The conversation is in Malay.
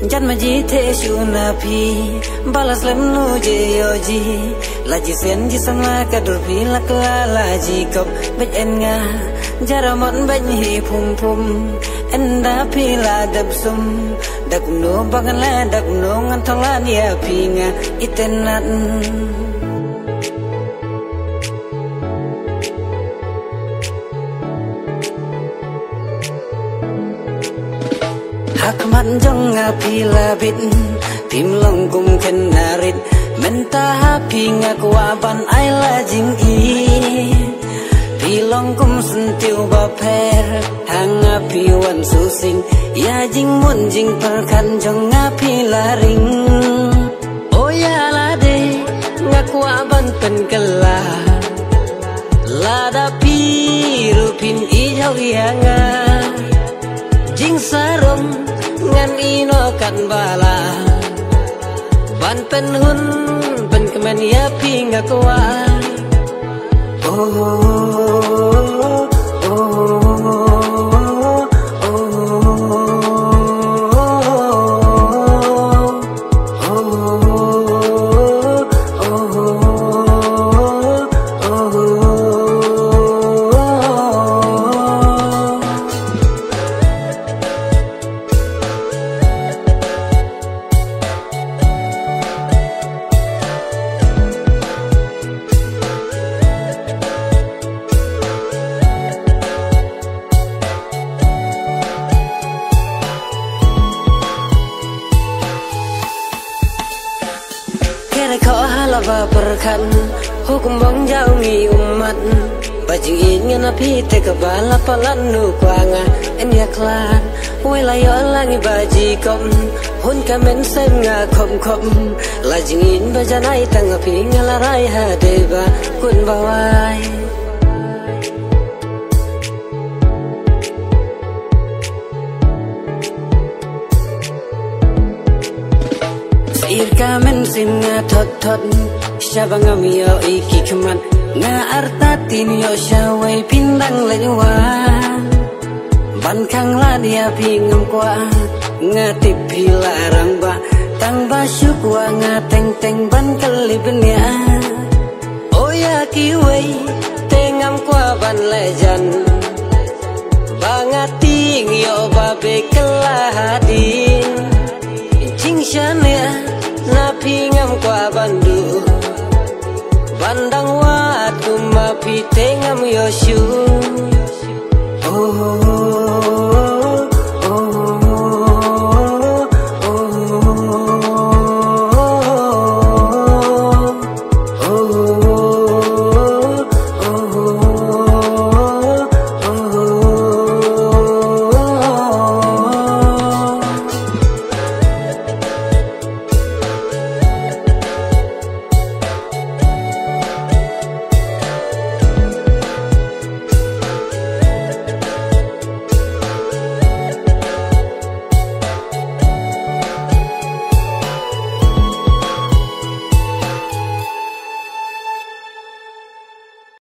Jan maji te shuna pi balas lem nu je yoji laji sen ji sama kadur pi lakla laji kop bej en nga jaramon bej hi pum pum enda pi la dab sum dak no bagan la dak no ngan thong la nia pi nga itenat Hakmat jong ngapi labit tim long kum kenarit menta hapi ngakwaban ai la jing i pilong kum sentiu baper hang ngapi wan susing ya jing mun jing perkan jong ngapi laring oh ya lade ngakwaban pen kela lada pirupin i jau yanga jing sarong ngan ino kan bala ban pen hun pen kemen ya pinga kwa perkan hukum bang jauh ngi umat bajing ingin api teka bala palan nu kuanga en yaklan wilayo langi baji kom hun kamen sem nga kom kom lajing in bajanai tang api ngalarai hadeba kun bawai Ir kamen sim nga thot thot Shabangam yo iki keman nga artatin yo shawai pindang lewa ban kang la dia pingam kwa nga tipi larang ba tang ba syukwa nga teng teng ban kalibnya oh ya kiwei tengam kwa ban lejan bangating yo babe kelahadin jing shania na pingam kwa bandu bandang wat kumapi tengam yoshu oh